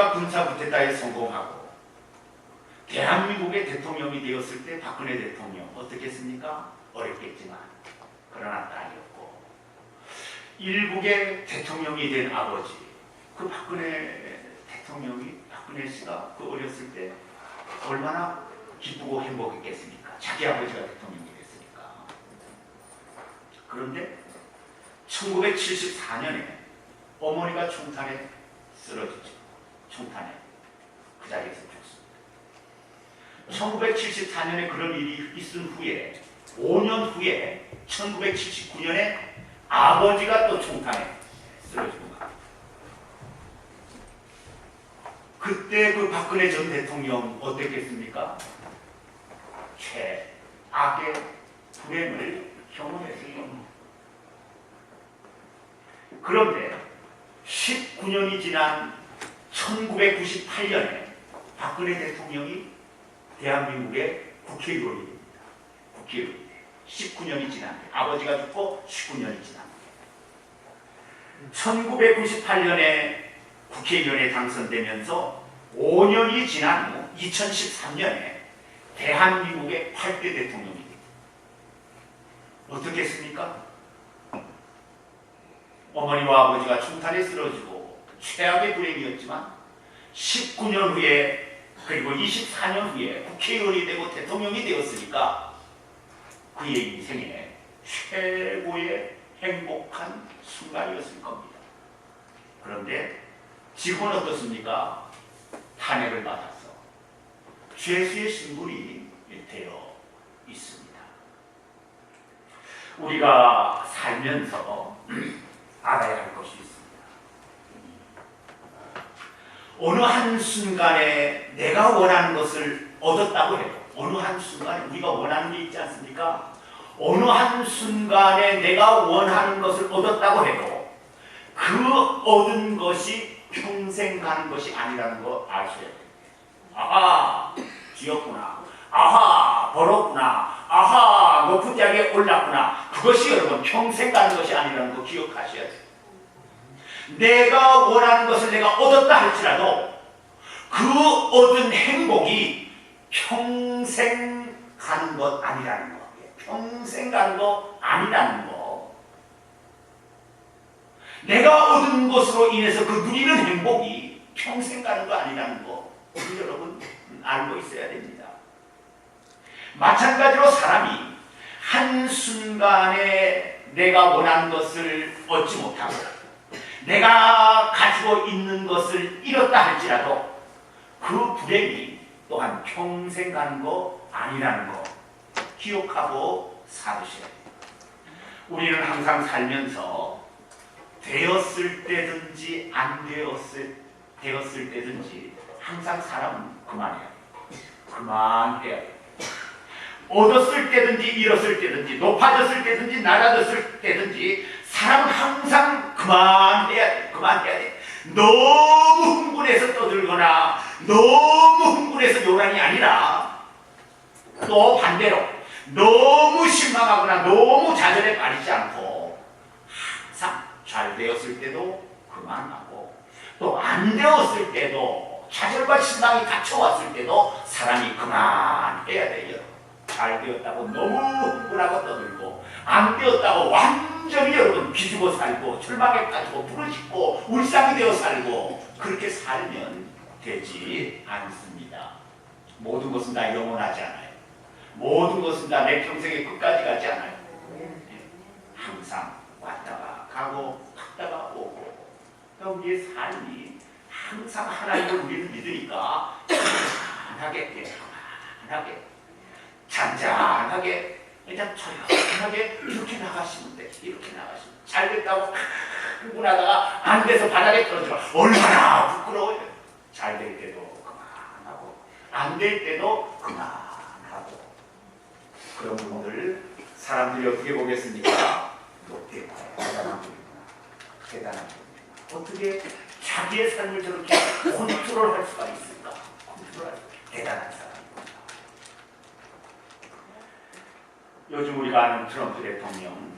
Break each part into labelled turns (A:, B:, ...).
A: 아버지가 군사 쿠데타에 성공하고 대한민국의 대통령이 되었을 때 박근혜 대통령 어떻게 했습니까? 어렵겠지만 그러나 딸이었고, 일국의 대통령이 된 아버지, 그 박근혜 대통령이, 박근혜 씨가 그 어렸을 때 얼마나 기쁘고 행복했겠습니까? 자기 아버지가 대통령이 됐으니까. 그런데 1974년에 어머니가 총탄에 쓰러지죠. 총탄에 그 자리에서 죽습니다. 1974년에 그런 일이 있은 후에 5년 후에 1979년에 아버지가 또 총탄에 쓰러지고 맙니다. 그때 그 박근혜 전 대통령 어땠겠습니까? 최악의 불행을 경험했어요. 그런데 19년이 지난 1998년에 박근혜 대통령이 대한민국의 국회의원이 됩니다. 국회의원이 돼요. 19년이 지난, 아버지가 죽고 19년이 지난 1998년에 국회의원에 당선되면서 5년이 지난 후 2013년에 대한민국의 8대 대통령이 됩니다. 어떻게 했습니까? 어머니와 아버지가 총탄에 쓰러지고 최악의 불행이었지만 19년 후에 그리고 24년 후에 국회의원이 되고 대통령이 되었으니까 그의 인생에 최고의 행복한 순간이었을 겁니다. 그런데 지금은 어떻습니까? 탄핵을 받아서 죄수의 신분이 되어 있습니다. 우리가 살면서 알아야 할 것이 있습니다. 어느 한순간에 내가 원하는 것을 얻었다고 해도, 어느 한순간에 우리가 원하는 게 있지 않습니까? 어느 한순간에 내가 원하는 것을 얻었다고 해도 그 얻은 것이 평생 가는 것이 아니라는 거 아셔야 됩니다. 아하, 쥐었구나. 아하, 벌었구나. 아하, 높은 자리에 올랐구나. 그것이 여러분 평생 가는 것이 아니라는 거 기억하셔야 돼요. 내가 원하는 것을 내가 얻었다 할지라도 그 얻은 행복이 평생 가는 것 아니라는 거. 평생 가는 거 아니라는 거. 내가 얻은 것으로 인해서 그 누리는 행복이 평생 가는 거 아니라는 거. 우리 여러분 알고 있어야 됩니다. 마찬가지로 사람이 한순간에 내가 원하는 것을 얻지 못하고 내가 가지고 있는 것을 잃었다 할지라도 그 불행이 또한 평생 가는 거 아니라는 거 기억하고 살으셔야 돼요. 우리는 항상 살면서 되었을 때든지 안 되었을 때든지 항상 사람은 그만해야 돼요. 그만해야 돼요. 얻었을 때든지 잃었을 때든지 높아졌을 때든지 낮아졌을 때든지 사람은 항상 그만해야 돼. 그만해야 돼. 너무 흥분해서 떠들거나 너무 흥분해서 요란이 아니라 또 반대로 너무 실망하거나 너무 좌절에 빠지지 않고 항상 잘 되었을 때도 그만하고 또 안 되었을 때도 좌절과 실망이 닥쳐왔을 때도 사람이 그만해야 돼요. 잘 되었다고 너무 흥분하고 떠들고 안 되었다고 완전히 여러분 기죽어 살고 절망에 빠지고 부르짖고 울상이 되어 살고 그렇게 살면 되지 않습니다. 모든 것은 다 영원하지 않아요. 모든 것은 다 내 평생의 끝까지 가지 않아요. 항상 왔다가 가고 갔다가 오고 우리의 삶이 항상 하나님을 우리는 믿으니까 편하게 잔잔하게 그냥 조용하게 이렇게 나가시면 돼. 이렇게 나가시면 잘 됐다고 흥분하다가 안 돼서 바닥에 떨어져 얼마나 부끄러워요. 잘 될 때도 그만하고 안 될 때도 그만하고. 그런 분들 사람들이 어떻게 보겠습니까? 높게 봐요. 대단한 분이구나. 대단한 분이구나. 어떻게 자기의 삶을 저렇게 컨트롤할 수가 있을까? 컨트롤할 수 대단한 사람. 요즘 우리가 아는 트럼프 대통령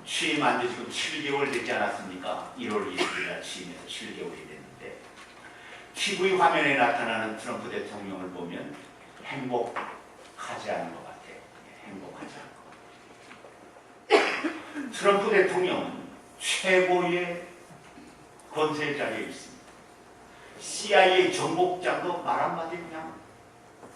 A: 취임한 지 지금 7개월 되지 않았습니까? 1월 1일날 취임해서 7개월이 됐는데 TV 화면에 나타나는 트럼프 대통령을 보면 행복하지 않은 것 같아요. 행복하지 않은 것 같아요. 트럼프 대통령은 최고의 권세 자리에 있습니다. CIA 정복장도 말 한마디 그냥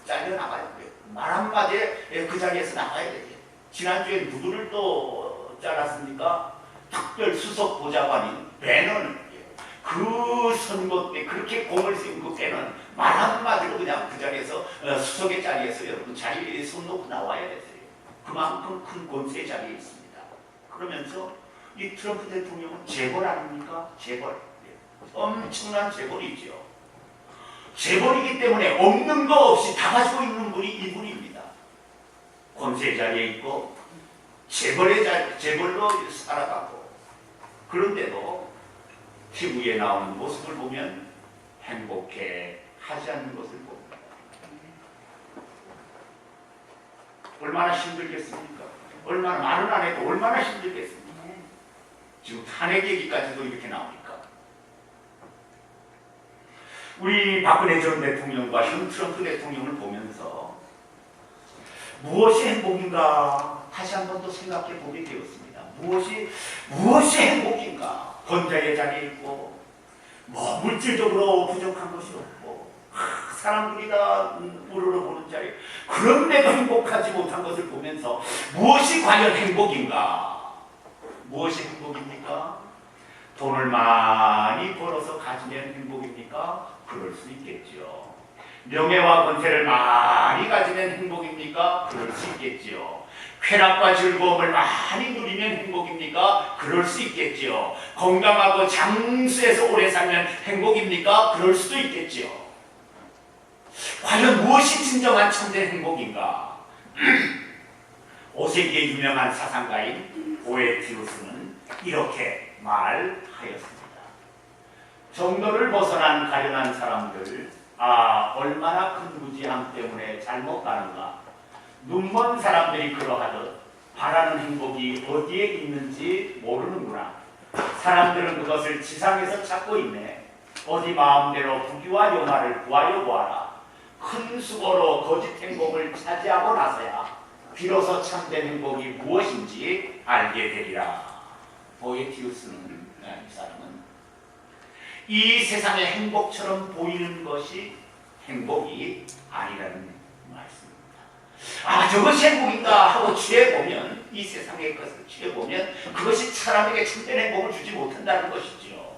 A: 잘려 나가야 돼요. 말 한마디에 그 자리에서 나가야 돼요. 지난주에 누구를 또 잘랐습니까? 특별 수석 보좌관인 배넌. 그 선거 때 그렇게 공을 세운 그 배는 말 한마디로 그냥 그 자리에서 수석의 자리에서 여러분 자리에 손 놓고 나와야 되세요. 그만큼 큰 권세 자리에 있습니다. 그러면서 이 트럼프 대통령은 재벌 아닙니까? 재벌. 엄청난 재벌이죠. 재벌이기 때문에 없는 거 없이 다 가지고 있는 분이 이분입니다. 권세 자리에 있고 재벌로 살아가고, 그런데도 TV에 나오는 모습을 보면 행복해 하지 않는 것을 봅니다. 얼마나 힘들겠습니까? 얼마나 말은 안 해도 얼마나 힘들겠습니까? 지금 탄핵 얘기까지도 이렇게 나오니까. 우리 박근혜 전 대통령과 현 트럼프 대통령을 보면서 무엇이 행복인가 다시 한 번 더 생각해 보게 되었습니다. 무엇이 행복인가? 권자의 자리에 있고, 뭐 물질적으로 부족한 것이 없고, 사람들이 다 우러러보는 자리에, 그런데도 행복하지 못한 것을 보면서 무엇이 과연 행복인가? 무엇이 행복입니까? 돈을 많이 벌어서 가지면 행복입니까? 그럴 수 있겠죠. 명예와 권세를 많이 가지면 행복입니까? 그럴 수 있겠죠. 쾌락과 즐거움을 많이 누리면 행복입니까? 그럴 수 있겠죠. 건강하고 장수해서 오래 살면 행복입니까? 그럴 수도 있겠죠. 과연 무엇이 진정한 참된 행복인가? 5세기의 유명한 사상가인 보에티우스는 이렇게 말하였습니다. 정도를 벗어난 가련한 사람들, 얼마나 큰 무지함 때문에 잘못 가는가. 눈먼 사람들이 그러하듯 바라는 행복이 어디에 있는지 모르는구나. 사람들은 그것을 지상에서 찾고 있네. 어디 마음대로 부귀와 영화를 구하여 보아라. 큰 수고로 거짓 행복을 차지하고 나서야 비로소 참된 행복이 무엇인지 알게 되리라. 보에티우스는, 이 사람은 이 세상의 행복처럼 보이는 것이 행복이 아니라는 말씀입니다. 저것이 행복인가 하고 취해보면, 이 세상의 것을 취해보면 그것이 사람에게 참된 행복을 주지 못한다는 것이죠.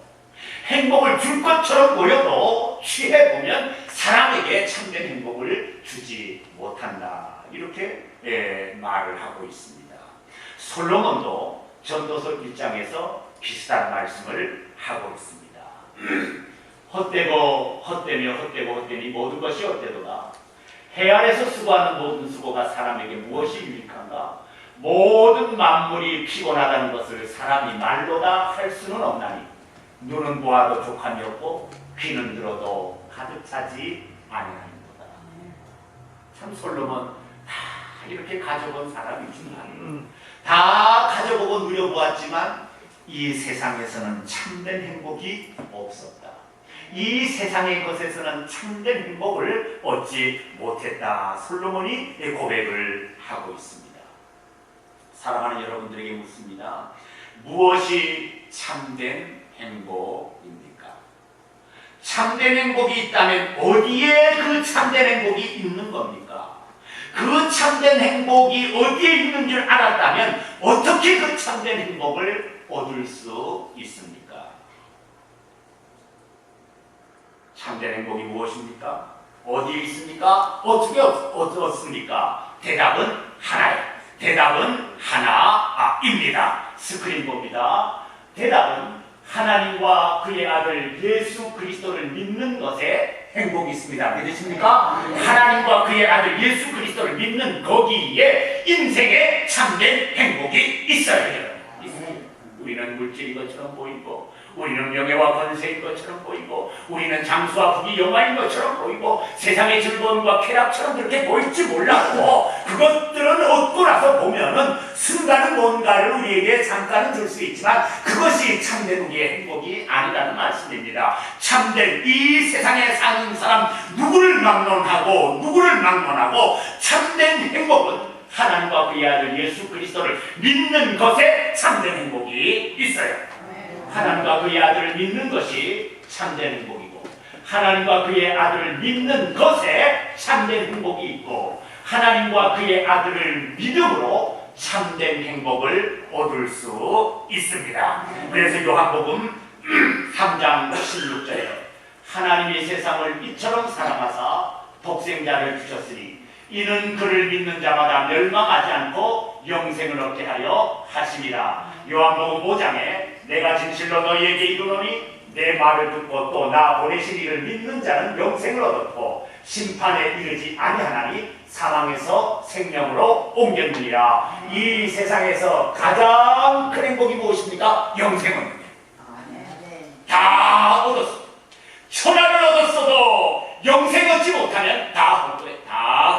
A: 행복을 줄 것처럼 보여도 취해보면 사람에게 참된 행복을 주지 못한다. 이렇게 말을 하고 있습니다. 솔로몬도 전도서 1장에서 비슷한 말씀을 하고 있습니다. 헛되니 모든 것이 헛되도다. 해 아래서 수고하는 모든 수고가 사람에게 무엇이 유익한가? 모든 만물이 피곤하다는 것을 사람이 말로다 할 수는 없나니 눈은 보아도 족함이 없고 귀는 들어도 가득 차지 아니하는도다. 참 솔로몬 다 이렇게 가져본 사람이지만, 다 가져보고 누려보았지만 이 세상에서는 참된 행복이 없었다. 이 세상의 것에서는 참된 행복을 얻지 못했다. 솔로몬이 고백을 하고 있습니다. 사랑하는 여러분들에게 묻습니다. 무엇이 참된 행복입니까? 참된 행복이 있다면 어디에 그 참된 행복이 있는 겁니까? 그 참된 행복이 어디에 있는 줄 알았다면 어떻게 그 참된 행복을 얻을 수 있습니까? 참된 행복이 무엇입니까? 어디에 있습니까? 어떻게 얻었습니까? 대답은 하나예요. 대답은 하나입니다. 스크린 봅니다. 대답은 하나님과 그의 아들 예수 그리스도를 믿는 것에 행복이 있습니다. 믿으십니까? 하나님과 그의 아들 예수 그리스도를 믿는 거기에 인생에 참된 행복이 있어야 돼요. 우리는 물질인 것처럼 보이고 우리는 명예와 권세인 것처럼 보이고, 우리는 장수와 부귀 영화인 것처럼 보이고, 세상의 즐거움과 쾌락처럼 그렇게 보일지 몰랐고, 그것들은 얻고 나서 보면은 순간은 뭔가를 우리에게 잠깐은 줄 수 있지만 그것이 참된 우리의 행복이 아니라는 말씀입니다. 참된 이 세상에 사는 사람 누구를 막론하고 참된 행복은 하나님과 그의 아들 예수 그리스도를 믿는 것에 참된 행복이 있어요. 하나님과 그의 아들을 믿는 것이 참된 행복이고, 하나님과 그의 아들을 믿는 것에 참된 행복이 있고, 하나님과 그의 아들을 믿음으로 참된 행복을 얻을 수 있습니다. 그래서 요한복음 3장 16절에 하나님이 세상을 이처럼 사랑하사 독생자를 주셨으니 이는 그를 믿는 자마다 멸망하지 않고 영생을 얻게 하려 하심이라. 요한복음 5장에 내가 진실로 너희에게 이르노니 내 말을 듣고 또 나 보내신 이를 믿는 자는 영생을 얻었고 심판에 이르지 아니하나니 사망에서 생명으로 옮겼느니라. 이 세상에서 가장 큰 행복이 무엇입니까? 영생은 다 얻었어. 천하를 얻었어도 영생 얻지 못하면 다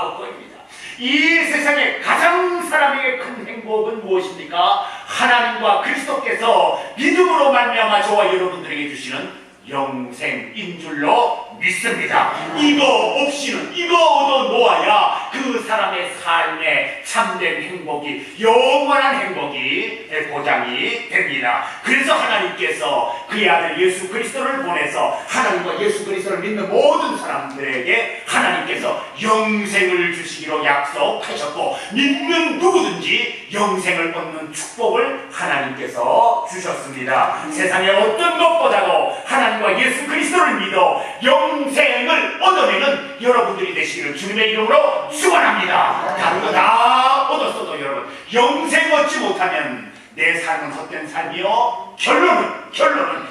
A: 헛거입니다. 이 세상에 가장 사람에게 큰 행복은 무엇입니까? 하나님과 그리스도께서 믿음으로 말미암아 저와 여러분들에게 주시는 영생인 줄로 믿습니다. 이거 없이는, 이거 얻어 놓아야 그 사람의 삶에 참된 행복이, 영원한 행복이 보장이 됩니다. 그래서 하나님께서 그의 아들 예수 그리스도를 보내서 하나님과 예수 그리스도를 믿는 모든 사람들에게 하나님께서 영생을 주시기로 약속하셨고, 믿는 누구든지 영생을 얻는 축복을 하나님께서 주셨습니다. 세상의 어떤 것보다도 하나님과 예수 그리스도를 믿어 영생을 얻어내는 여러분들이 되시기를 주님의 이름으로 축원합니다. 다른 거 다 얻었어도 여러분 영생 얻지 못하면 내 삶은 헛된 삶이요, 결론은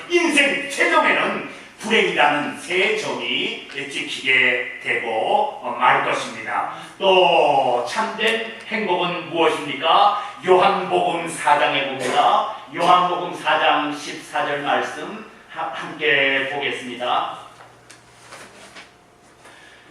A: 인생 최종에는 불행이라는 새 점이 찍히게 되고 말 것입니다. 또 참된 행복은 무엇입니까? 요한복음 4장에 봅니다. 요한복음 4장 14절 말씀 함께 보겠습니다.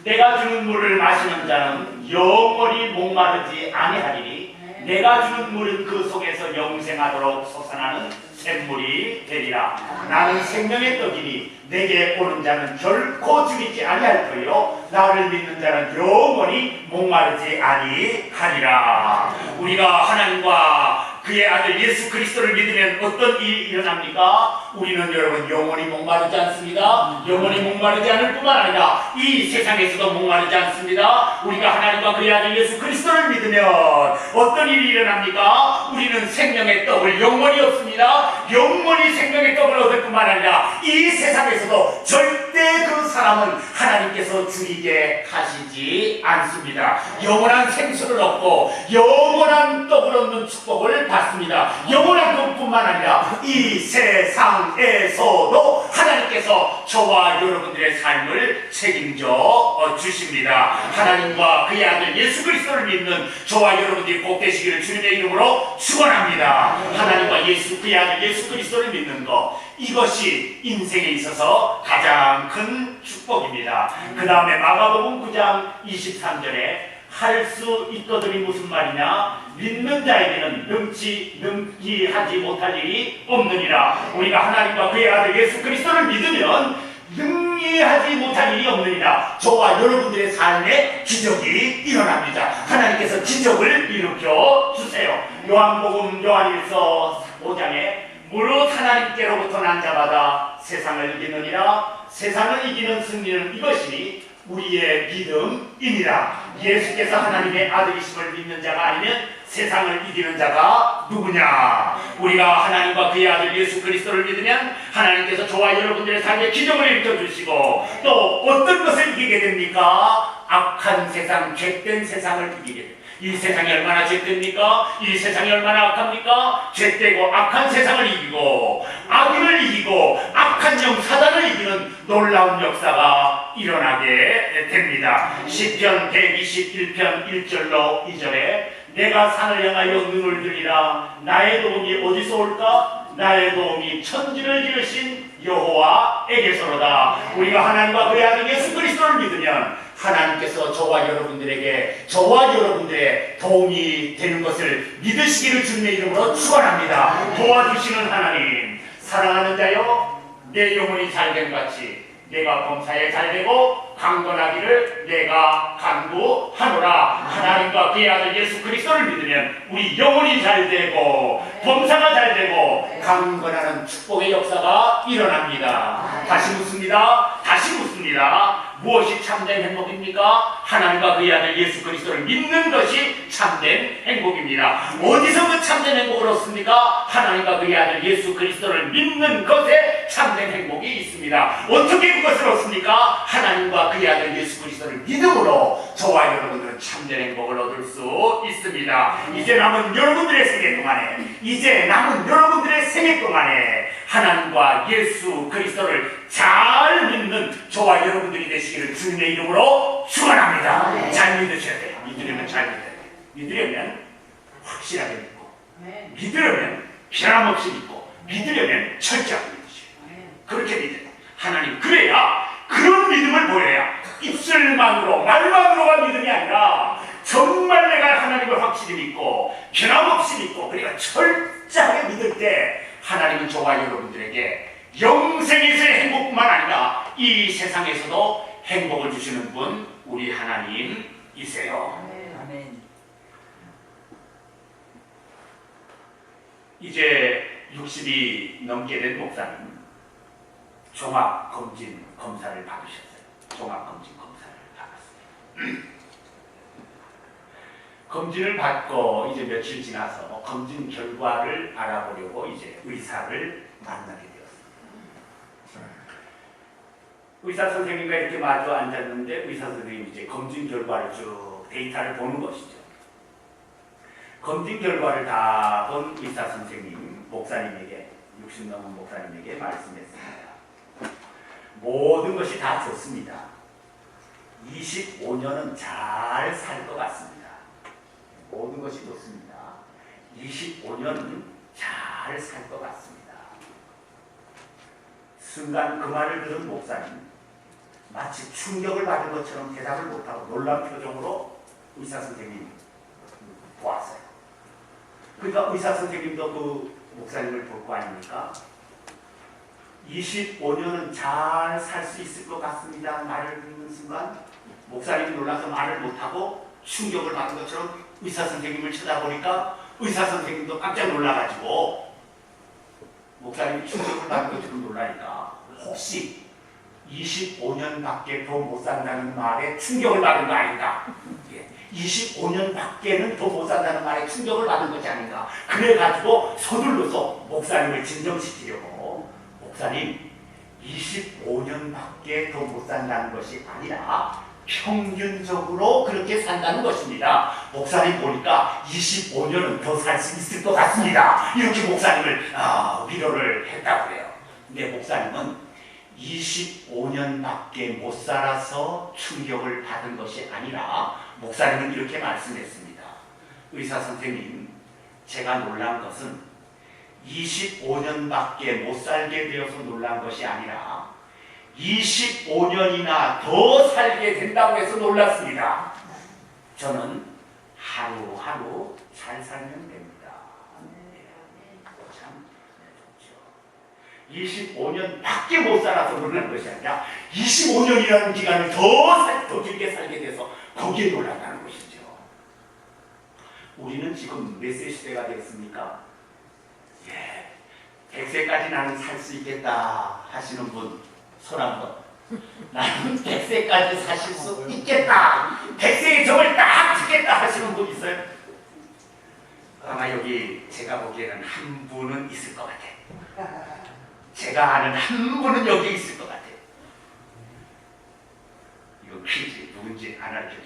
A: 내가 주는 물을 마시는 자는 영원히 목마르지 아니하리니 내가 주는 물은 그 속에서 영생하도록 솟아나는 샘물이 되리라. 나는 생명의 떡이니 내게 오는 자는 결코 죽이지 아니할 터이요 나를 믿는 자는 영원히 목마르지 아니하리라. 우리가 하나님과 그의 아들 예수 그리스도를 믿으면 어떤 일이 일어납니까? 우리는 여러분 영원히 목마르지 않습니다. 영원히 목마르지 않을 뿐만 아니라 이 세상에서도 목마르지 않습니다. 우리가 하나님과 그의 아들 예수 그리스도를 믿으면 어떤 일이 일어납니까? 우리는 생명의 떡을 영원히 얻습니다. 영원히 생명의 떡을 얻을 뿐만 아니라 이 세상에서도 절대 그 사람은 하나님께서 죽이게 하시지 않습니다. 영원한 생수를 얻고 영원한 떡을 얻는 축복을 받습니다. 영원한 것뿐만 아니라 이 세상에서도 하나님께서 저와 여러분들의 삶을 책임져 주십니다. 하나님과 그의 아들 예수 그리스도를 믿는 저와 여러분들이 복 되시기를 주님의 이름으로 축원합니다. 하나님과 그의 아들 예수 그리스도를 믿는 것, 이것이 인생에 있어서 가장 큰 축복입니다. 그 다음에 마가복음 9장 23절에 할 수 있거든이 무슨 말이냐? 믿는 자에게는 능히하지 못할 일이 없느니라. 우리가 하나님과 그의 아들 예수 그리스도를 믿으면 능히하지 못할 일이 없느니라. 저와 여러분들의 삶에 기적이 일어납니다. 하나님께서 기적을 일으켜 주세요. 요한일서 5장에 무릇 하나님께로부터 난 자마다 세상을 이기느니라. 세상을 이기는 승리는 이것이니 우리의 믿음이니라. 예수께서 하나님의 아들이심을 믿는 자가 아니면 세상을 이기는 자가 누구냐? 우리가 하나님과 그의 아들 예수 그리스도를 믿으면 하나님께서 저와 여러분들의 삶에 기적을 일으켜 주시고, 또 어떤 것을 이기게 됩니까? 악한 세상, 죄된 세상을 이기게 됩니다. 이 세상이 얼마나 죄됩니까? 이 세상이 얼마나 악합니까? 죄되고 악한 세상을 이기고 악인을 이기고 악한 영 사단을 이기는 놀라운 역사가 일어나게 됩니다. 시편 121편 1절로 2절에 내가 산을 향하여 눈을 들이라. 나의 도움이 어디서 올까? 나의 도움이 천지를 지으신 여호와에게서로다. 우리가 하나님과 그의 아들 예수 그리스도를 믿으면 하나님께서 저와 여러분들의 도움이 되는 것을 믿으시기를 주님의 이름으로 축원합니다. 도와주시는 하나님, 사랑하는 자여, 내 영혼이 잘됨 같이 내가 범사에 잘되고 강건하기를 내가 간구하노라. 하나님과 그의 아들 예수 그리스도를 믿으면 우리 영혼이 잘되고 범사가 잘되고 강건하는 축복의 역사가 일어납니다. 다시 묻습니다. 무엇이 참된 행복입니까? 하나님과 그의 아들 예수 그리스도를 믿는 것이 참된 행복입니다. 어디서 그 참된 행복을 얻습니까? 하나님과 그의 아들 예수 그리스도를 믿는 것에 참된 행복이 있습니다. 어떻게 그것을 얻습니까? 하나님과 그의 아들 예수 그리스도를 믿음으로 저와 여러분들은 참된 행복을 얻을 수 있습니다. 이제 남은 여러분들의 생애 동안에 하나님과 예수 그리스도를 잘 믿는 저와 여러분들이 되시기를 주님의 이름으로 축원합니다. 잘 믿으셔야 돼요. 믿으려면 잘 믿어야 돼요. 믿으려면 확실하게 믿고, 믿으려면 변함없이 믿고, 믿으려면 철저하게 믿으셔야 돼요. 그렇게 믿어야 돼요. 하나님, 그래야, 그런 믿음을 보여야 입술만으로, 말만으로가 믿음이 아니라 정말 내가 하나님을 확실히 믿고 변함없이 믿고 그리고 철저하게 믿을 때 하나님은 저와 여러분들에게 영생에서의 행복뿐만 아니라 이 세상에서도 행복을 주시는 분, 우리 하나님이세요.
B: 아멘.
A: 이제 60이 넘게 된 목사님 종합검진 검사를 받으셨어요. 종합검진 검사를 받았어요. 검진을 받고 이제 며칠 지나서 검진 결과를 알아보려고 이제 의사를 만나게 되었습니다. 의사 선생님과 이렇게 마주 앉았는데 의사 선생님이 이제 검진 결과를 쭉 데이터를 보는 것이죠. 검진 결과를 다 본 의사 선생님, 목사님에게, 60 넘은 목사님에게 말씀했습니다. 모든 것이 다 좋습니다. 25년은 잘 살 것 같습니다. 모든 것이 좋습니다. 25년은 잘 살 것 같습니다. 순간 그 말을 들은 목사님, 마치 충격을 받은 것처럼 대답을 못하고 놀란 표정으로 의사 선생님 보았어요. 그러니까 의사 선생님도 그 목사님을 볼 거 아닙니까? 25년은 잘 살 수 있을 것 같습니다. 말을 듣는 순간 목사님이 놀라서 말을 못하고 충격을 받은 것처럼 의사 선생님을 쳐다보니까 의사 선생님도 깜짝 놀라가지고 목사님이 충격을 받은 것처럼 놀라니까 혹시 25년밖에 더 못 산다는 말에 충격을 받은 거 아닌가? 25년밖에는 더 못 산다는 말에 충격을 받은 것이 아닌가? 그래가지고 서둘러서 목사님을 진정시키려고 목사님 25년밖에 더 못 산다는 것이 아니라 평균적으로 그렇게 산다는 것입니다. 목사님 보니까 25년은 더 살 수 있을 것 같습니다. 이렇게 목사님을 위로를 했다고 해요. 근데 목사님은 25년밖에 못 살아서 충격을 받은 것이 아니라 목사님은 이렇게 말씀했습니다. 의사 선생님, 제가 놀란 것은 25년밖에 못 살게 되어서 놀란 것이 아니라 25년이나 더 살게 된다고 해서 놀랐습니다. 저는 하루하루 잘 살면 됩니다. 참 좋죠. 25년밖에 못 살아서 놀란 것이 아니라 25년이라는 기간을 더 길게 살게 돼서 거기에 놀란다는 것이죠. 우리는 지금 몇 세 시대가 됐습니까? 100세까지 나는 살 수 있겠다 하시는 분 손 한번. 나는 100세까지 사실 수 있겠다. 100세의 점을 딱 찍겠다 하시는 분 있어요? 아마 여기 제가 보기에는 한 분은 있을 것 같아요. 제가 아는 한 분은 여기 있을 것 같아요. 이거 퀴즈 누군지 안 알려줄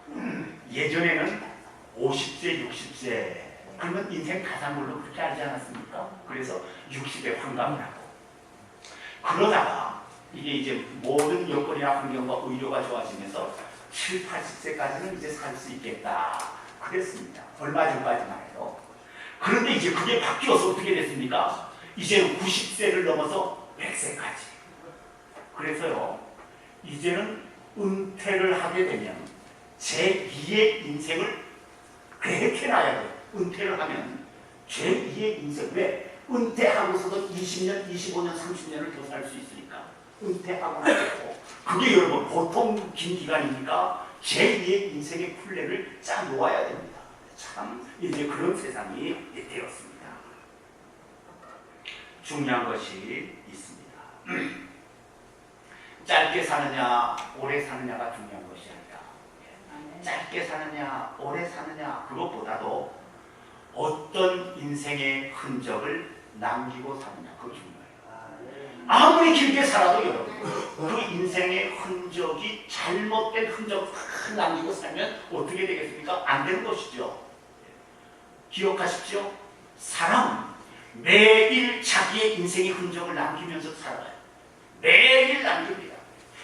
A: 겁니다. 예전에는 50세, 60세 그러면 인생 가상물로 그렇게 알지 않았습니까? 그래서 60에 환갑을 하고 그러다가 이게 이제 모든 여건이나 환경과 의료가 좋아지면서 7, 80세까지는 이제 살 수 있겠다 그랬습니다. 얼마 전까지만 해도. 그런데 이제 그게 바뀌어서 어떻게 됐습니까? 이제 90세를 넘어서 100세까지. 그래서요, 이제는 은퇴를 하게 되면 제2의 인생을 계획해놔야 돼요. 은퇴를 하면 제2의 인생. 왜? 은퇴하고서도 20년, 25년, 30년을 더 살 수 있으니까. 은퇴하고 나서. 그게 여러분 보통 긴 기간이니까 제2의 인생의 플랜을 짜 놓아야 됩니다. 참 이제 그런 세상이 되었습니다. 중요한 것이 있습니다. 짧게 사느냐 오래 사느냐가 중요한 것이 아니라 짧게 사느냐 오래 사느냐 그것보다도 어떤 인생의 흔적을 남기고 사느냐 그거 중요해요. 아무리 길게 살아도 여러분 그 인생의 흔적이 잘못된 흔적을 남기고 살면 어떻게 되겠습니까? 안 되는 것이죠. 기억하십시오. 사람은 매일 자기의 인생의 흔적을 남기면서 살아가요. 매일 남깁니다.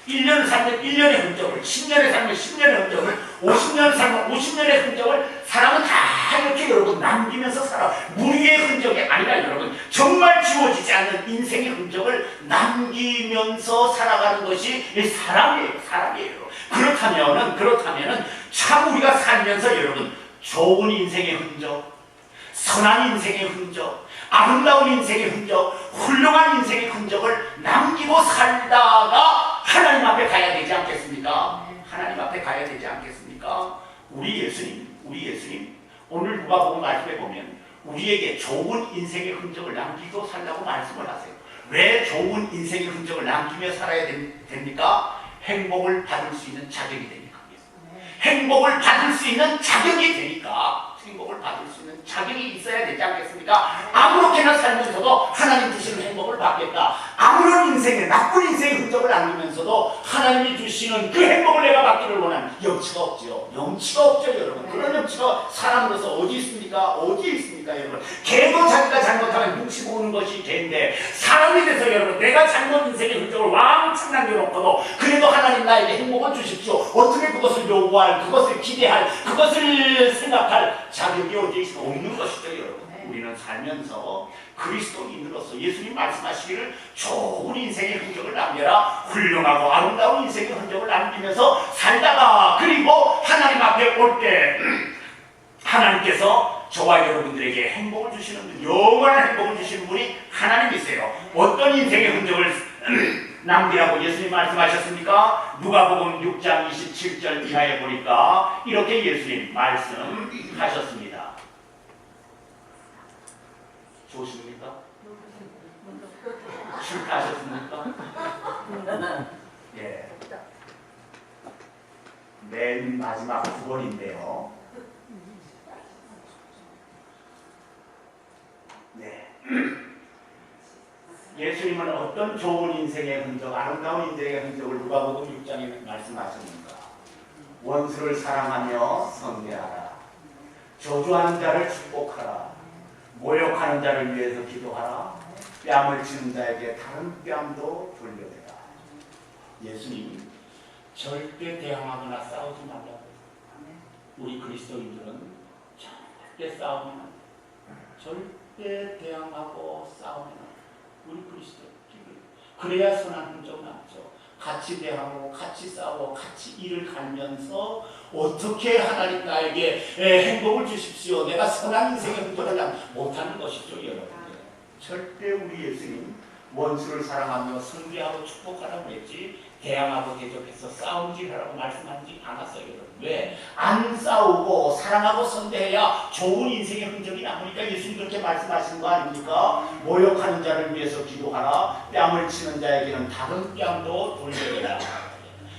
A: 1년을 살면 1년의 흔적을, 10년을 살면 10년의 흔적을, 50년을 살면 50년의 흔적을 사람은 다 이렇게 여러분 남기면서 살아. 무리의 흔적이 아니라 여러분 정말 지워지지 않는 인생의 흔적을 남기면서 살아가는 것이 사람이에요. 그렇다면은 참 우리가 살면서 여러분 좋은 인생의 흔적, 선한 인생의 흔적, 아름다운 인생의 흔적, 훌륭한 인생의 흔적을 남기고 살다가 하나님 앞에 가야 되지 않겠습니까? 하나님 앞에 가야 되지 않겠습니까? 우리 예수님 오늘 누가복음 말씀에 보면 우리에게 좋은 인생의 흔적을 남기고 살라고 말씀을 하세요. 왜 좋은 인생의 흔적을 남기며 살아야 됩니까? 행복을 받을 수 있는 자격이 되니까. 행복을 받을 수 있는 자격이 되니까. 행복을 받을 수 있는 자격이 있어야 되지 않겠습니까? 아무렇게나 살면서도 하나님 주시는 행복을 받겠다. 아무런 인생에 나쁜 인생의 흔적을 남기면서도 하나님이 주시는 그 행복을 내가 받기를 원하는 염치가 없죠. 염치가 없죠, 여러분. 그런 염치가 사람으로서 어디 있습니까? 여러분? 개도 자기가 잘못하면 눈치 보는 것이 개인데 사람이 돼서 여러분 내가 잘못 인생의 흔적을 왕창 남겨놓고도 그래도 하나님 나에게 행복을 주십시오. 어떻게 그것을 요구할, 그것을 기대할, 그것을 생각할 자격이 어디에 있어? 없는 것이죠, 여러분. 우리는 살면서 그리스도인으로서 예수님 말씀하시기를 좋은 인생의 흔적을 남겨라. 훌륭하고 아름다운 인생의 흔적을 남기면서 살다가 그리고 하나님 앞에 올 때 하나님께서 저와 여러분들에게 행복을 주시는 분, 영원한 행복을 주시는 분이 하나님이세요. 어떤 인생의 흔적을 남기라고 예수님 말씀하셨습니까? 누가복음 6장 27절 이하에 보니까 이렇게 예수님 말씀하셨습니다. 좋으십니까? 출가하셨습니까? 예. 맨 마지막 9월인데요. 네. 예수님은 어떤 좋은 인생의 흔적, 아름다운 인생의 흔적을 누가복음 6장에 말씀하셨는가? 원수를 사랑하며 선대하라. 저주하는 자를 축복하라. 모욕하는 자를 위해서 기도하라. 뺨을 치는 자에게 다른 뺨도 돌려대라. 예수님이 절대 대항하거나 싸우지 말라고. 우리 그리스도인들은 절대 싸우면 안 돼. 절대 대항하고 싸우면 우리 그리스도인들 그래야 선한 흔적 남죠. 같이 대하고 같이 싸우고 같이 일을 갈면서 어떻게 하나님 나에게 행복을 주십시오. 내가 선한 인생의 흔적을 못하는 것이죠, 여러분. 절대 우리 예수님 원수를 사랑하며 선대하고 축복하라고 했지 대항하고 대적해서 싸움질하라고 말씀하지 않았어요, 여러분. 왜? 안 싸우고 사랑하고 선대해야 좋은 인생의 흔적이 남으니까 예수님 그렇게 말씀하신 거 아닙니까? 모욕하는 자를 위해서 기도하라. 뺨을 치는 자에게는 다른 뺨도 돌려대라.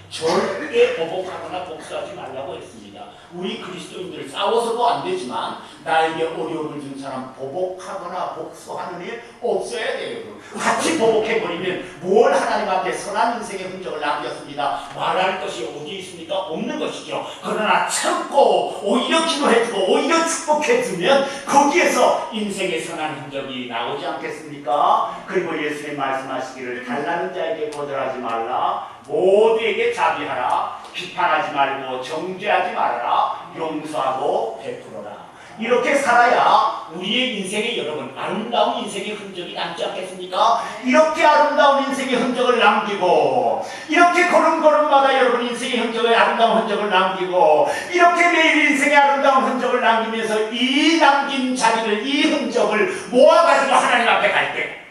A: 절대 보복하거나 복수하지 말라고 했습니다. 우리 그리스도인들 싸워서도 안 되지만 나에게 어려움을 준 사람 보복하거나 복수하는 일 없어야 돼요. 같이 보복해버리면 뭘 하나님 앞에 선한 인생의 흔적을 남겼습니다. 말할 것이 어디 있습니까? 없는 것이죠. 그러나 참고 오히려 기도해주고 오히려 축복해주면 거기에서 인생의 선한 흔적이 나오지 않겠습니까? 그리고 예수님 말씀하시기를 달라는 자에게 거절하지 말라. 모두에게 자비하라. 비판하지 말고 정죄하지 말라. 말아라. 용서하고 베풀어라. 이렇게 살아야 우리의 인생에 여러분 아름다운 인생의 흔적이 남지 않겠습니까? 이렇게 아름다운 인생의 흔적을 남기고 이렇게 걸음걸음마다 여러분 인생의 흔적을 아름다운 흔적을 남기고 이렇게 매일 인생의 아름다운 흔적을 남기면서 이 남긴 자리를 이 흔적을 모아가지고 하나님 앞에 갈 때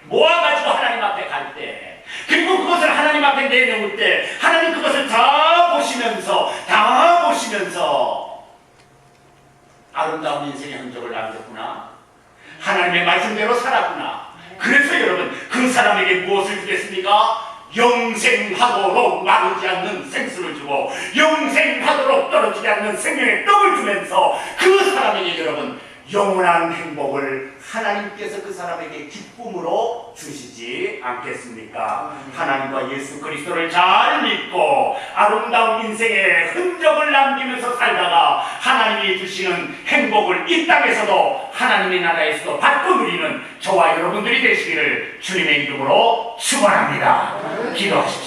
A: 그리고 그것을 하나님 앞에 내놓을 때 하나님 그것을 다 보시면서 아름다운 인생의 흔적을 남겼구나. 하나님의 말씀대로 살았구나. 그래서 여러분 그 사람에게 무엇을 주겠습니까? 영생하도록 마르지 않는 생수를 주고 영생하도록 떨어지지 않는 생명의 떡을 주면서 그 사람에게 여러분 영원한 행복을 하나님께서 그 사람에게 기쁨으로 주시지 않겠습니까? 하나님과 예수 그리스도를 잘 믿고 아름다운 인생의 흔적을 남기면서 살다가 하나님이 주시는 행복을 이 땅에서도 하나님의 나라에서도 받고 누리는 저와 여러분들이 되시기를 주님의 이름으로 축원합니다. 기도하십시오.